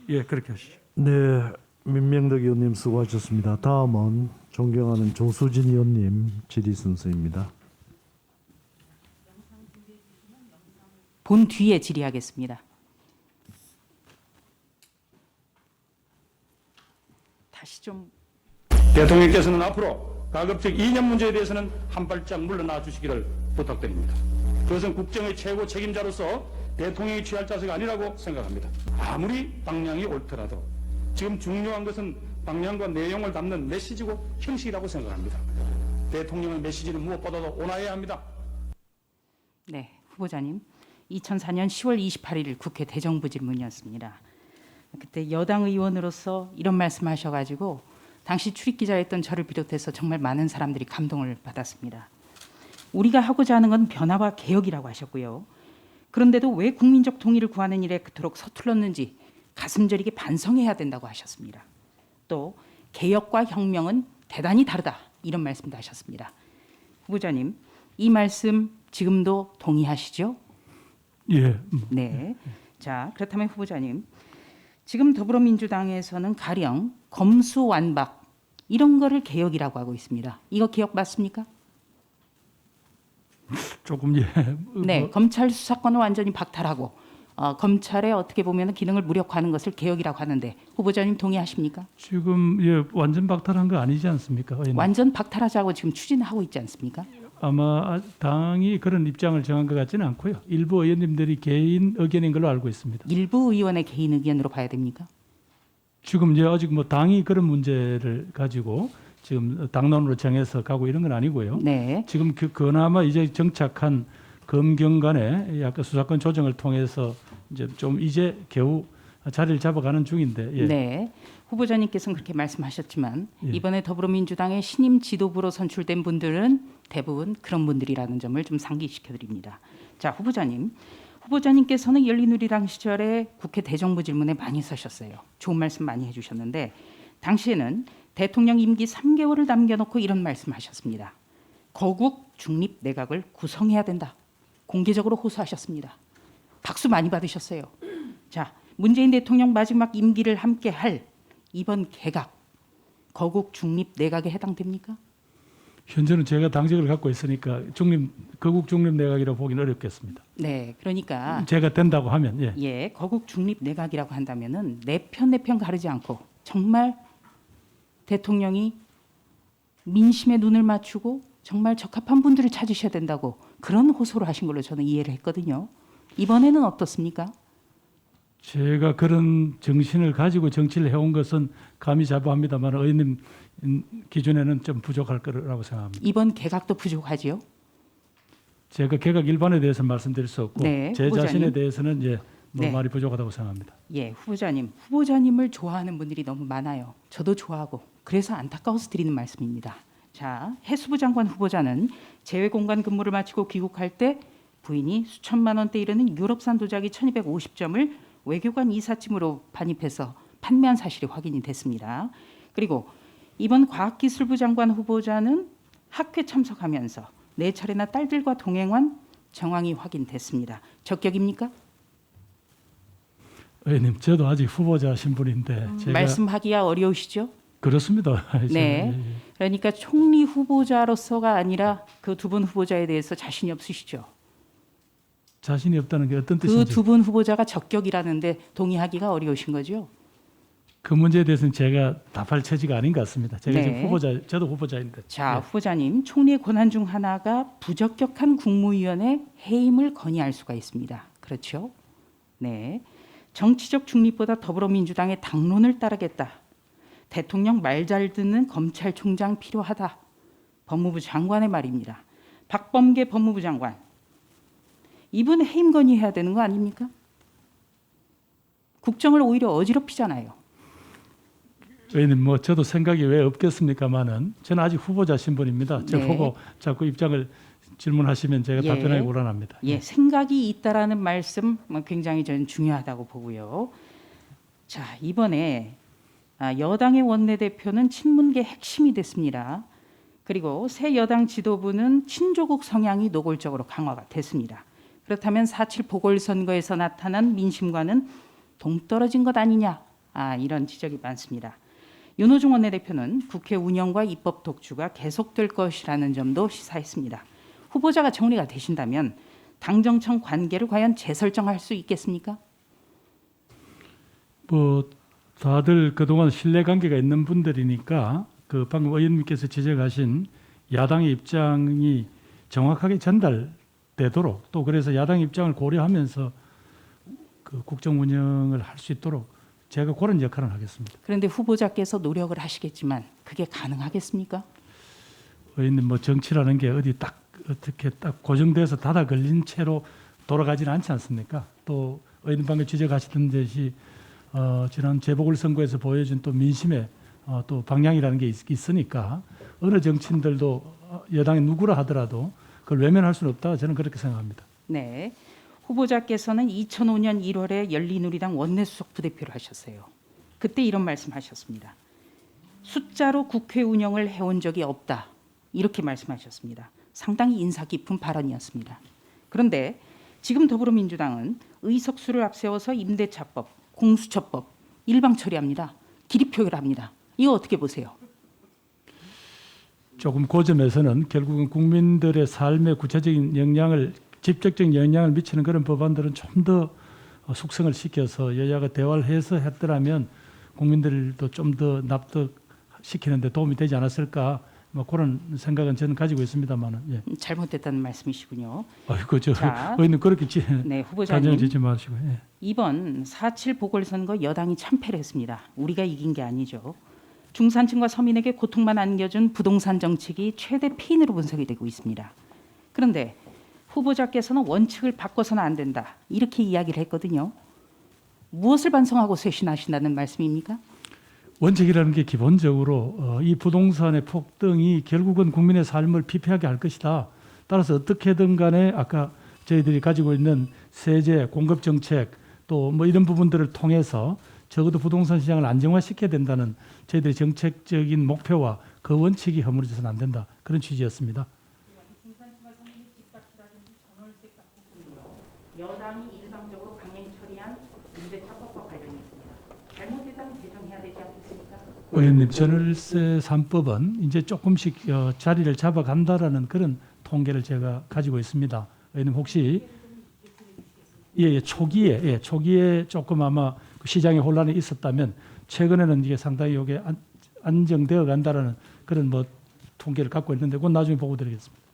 예, 그렇게 하시죠. 네, 민명덕 의원님 수고하셨습니다. 다음은 존경하는 조수진 의원님 질의 순서입니다. 본 뒤에 질의하겠습니다. 다시 좀 대통령께서는 앞으로 가급적 이념 문제에 대해서는 한 발짝 물러나 주시기를 부탁드립니다. 그것은 국정의 최고 책임자로서 대통령이 취할 자세가 아니라고 생각합니다. 아무리 방향이 옳더라도 지금 중요한 것은 방향과 내용을 담는 메시지고 형식이라고 생각합니다. 대통령의 메시지는 무엇보다도 온화해야 합니다. 네, 후보자님. 2004년 10월 28일 국회 대정부 질문이었습니다. 그때 여당 의원으로서 이런 말씀하셔가지고 당시 출입기자였던 저를 비롯해서 정말 많은 사람들이 감동을 받았습니다. 우리가 하고자 하는 건 변화와 개혁이라고 하셨고요. 그런데도 왜 국민적 통일을 구하는 일에 그토록 서툴렀는지 가슴 저리게 반성해야 된다고 하셨습니다. 또 개혁과 혁명은 대단히 다르다 이런 말씀도 하셨습니다. 후보자님, 이 말씀 지금도 동의하시죠? 예. 네. 자, 그렇다면 후보자님, 지금 더불어민주당에서는 가령 검수완박 이런 거를 개혁이라고 하고 있습니다. 이거 개혁 맞습니까? 조금 예. 네, 검찰 수사권을 완전히 박탈하고 검찰의 어떻게 보면 기능을 무력화하는 것을 개혁이라고 하는데 후보자님 동의하십니까? 지금 예, 완전 박탈한 거 아니지 않습니까? 의원님? 완전 박탈하자고 지금 추진하고 있지 않습니까? 아마 당이 그런 입장을 정한 것 같지는 않고요. 일부 의원님들이 개인 의견인 걸로 알고 있습니다. 일부 의원의 개인 의견으로 봐야 됩니까? 지금 이제 아직 뭐 당이 그런 문제를 가지고 지금 당론으로 정해서 가고 이런 건 아니고요. 네. 지금 그나마 이제 정착한 검경 간의 약간 수사권 조정을 통해서 이제 겨우 자리를 잡아가는 중인데. 예. 네. 후보자님께서는 그렇게 말씀하셨지만 예. 이번에 더불어민주당의 신임 지도부로 선출된 분들은 대부분 그런 분들이라는 점을 좀 상기시켜 드립니다. 자, 후보자님께서는 열린우리당 시절에 국회 대정부 질문에 많이 서셨어요. 좋은 말씀 많이 해주셨는데 당시에는 대통령 임기 3개월을 남겨놓고 이런 말씀하셨습니다. 거국 중립 내각을 구성해야 된다. 공개적으로 호소하셨습니다. 박수 많이 받으셨어요. 자, 문재인 대통령 마지막 임기를 함께 할 이번 개각, 거국 중립 내각에 해당됩니까? 현재는 제가 당직을 갖고 있으니까 거국 중립 내각이라고 보기는 어렵겠습니다. 네, 그러니까 제가 된다고 하면 예. 예, 거국 중립 내각이라고 한다면은 내 편 가르지 않고 정말 대통령이 민심에 눈을 맞추고 정말 적합한 분들을 찾으셔야 된다고 그런 호소를 하신 걸로 저는 이해를 했거든요. 이번에는 어떻습니까? 제가 그런 정신을 가지고 정치를 해온 것은 감히 자부합니다만 의원님 기준에는 좀 부족할 거라고 생각합니다. 이번 개각도 부족하지요? 제가 개각 일반에 대해서 말씀드릴 수 없고 네, 제 후보자님. 자신에 대해서는 네. 말이 부족하다고 생각합니다. 예, 후보자님을 좋아하는 분들이 너무 많아요. 저도 좋아하고 그래서 안타까워서 드리는 말씀입니다. 자, 해수부 장관 후보자는 재외공간 근무를 마치고 귀국할 때 부인이 수천만 원대 이르는 유럽산 도자기 1250점을 외교관 이삿짐으로 반입해서 판매한 사실이 확인이 됐습니다. 그리고 이번 과학기술부 장관 후보자는 학회 참석하면서 4차례나 딸들과 동행한 정황이 확인됐습니다. 적격입니까? 의원님, 저도 아직 후보자 신분인데 제가 말씀하기야 어려우시죠? 그렇습니다. 네. 그러니까 총리 후보자로서가 아니라 그 두 분 후보자에 대해서 자신이 없으시죠? 자신이 없다는 게 어떤 그 뜻인지 두 분 후보자가 적격이라는데 동의하기가 어려우신 거죠? 그 문제에 대해서는 제가 답할 처지가 아닌 것 같습니다. 제가 네. 지금 저도 후보자인데. 자, 예. 후보자님, 총리의 권한 중 하나가 부적격한 국무위원의 해임을 건의할 수가 있습니다. 그렇죠? 네. 정치적 중립보다 더불어민주당의 당론을 따르겠다. 대통령 말 잘 듣는 검찰총장 필요하다. 법무부 장관의 말입니다. 박범계 법무부 장관. 이분 해임 건의해야 되는 거 아닙니까? 국정을 오히려 어지럽히잖아요. 의원님, 저도 생각이 왜 없겠습니까만은 저는 아직 후보자 신분입니다. 저 네. 보고 자꾸 입장을 질문하시면 제가 예. 답변하기 곤란합니다. 예, 생각이 있다라는 말씀 굉장히 저는 중요하다고 보고요. 자, 이번에 여당의 원내대표는 친문계 핵심이 됐습니다. 그리고 새 여당 지도부는 친조국 성향이 노골적으로 강화가 됐습니다. 그렇다면 4.7 보궐선거에서 나타난 민심과는 동떨어진 것 아니냐 이런 지적이 많습니다. 윤호중 원내대표는 국회 운영과 입법 독주가 계속될 것이라는 점도 시사했습니다. 후보자가 정리가 되신다면 당정청 관계를 과연 재설정할 수 있겠습니까? 뭐 다들 그동안 신뢰관계가 있는 분들이니까 그 방금 의원님께서 지적하신 야당의 입장이 정확하게 전달되도록 또 그래서 야당 입장을 고려하면서 그 국정 운영을 할 수 있도록 제가 그런 역할을 하겠습니다. 그런데 후보자께서 노력을 하시겠지만 그게 가능하겠습니까? 의원님 뭐 정치라는 게 어디 딱 어떻게 딱 고정돼서 닫아 걸린 채로 돌아가지는 않지 않습니까? 또 의원님 방금 지적하시던 듯이 지난 재보궐선거에서 보여준 또 민심의 또 방향이라는 게 있으니까 어느 정치인들도 여당의 누구라 하더라도 그걸 외면할 수는 없다. 저는 그렇게 생각합니다. 네. 후보자께서는 2005년 1월에 열린우리당 원내수석 부대표를 하셨어요. 그때 이런 말씀하셨습니다. 숫자로 국회 운영을 해온 적이 없다. 이렇게 말씀하셨습니다. 상당히 인사 깊은 발언이었습니다. 그런데 지금 더불어민주당은 의석수를 앞세워서 임대차법, 공수처법 일방 처리합니다. 기립표결 합니다. 이거 어떻게 보세요? 조금 그 점에서는 결국은 국민들의 삶에 구체적인 영향을 직접적인 영향을 미치는 그런 법안들은 좀 더 숙성을 시켜서 여야가 대화를 해서 했더라면 국민들도 좀 더 납득시키는 데 도움이 되지 않았을까 뭐 그런 생각은 저는 가지고 있습니다만은 예. 잘못됐다는 말씀이시군요. 아이고 저 자, 의원님 그렇게 네, 단정 후보자님. 짓지 마시고 예. 이번 4.7 보궐선거 여당이 참패를 했습니다. 우리가 이긴 게 아니죠. 중산층과 서민에게 고통만 안겨준 부동산 정책이 최대 피인으로 분석이 되고 있습니다. 그런데 후보자께서는 원칙을 바꿔서는 안 된다. 이렇게 이야기를 했거든요. 무엇을 반성하고 쇄신하신다는 말씀입니까? 원칙이라는 게 기본적으로 이 부동산의 폭등이 결국은 국민의 삶을 피폐하게 할 것이다. 따라서 어떻게든 간에 아까 저희들이 가지고 있는 세제, 공급 정책 또 뭐 이런 부분들을 통해서 적어도 부동산 시장을 안정화시켜야 된다는 저희들의 정책적인 목표와 그 원칙이 허물어져서는 안 된다. 그런 취지였습니다. 여당이 일방적으로 강행 처리한 임대차법과 관련이 있습니다. 잘못됐다면 개정해야 되지 않겠습니까? 의원님, 전월세 3법은 이제 조금씩 자리를 잡아간다라는 그런 통계를 제가 가지고 있습니다. 의원님 혹시 초기에 조금 아마 시장에 혼란이 있었다면 최근에는 이게 상당히 이게 안정되어 간다라는 그런 뭐 통계를 갖고 있는데 그건 나중에 보고 드리겠습니다.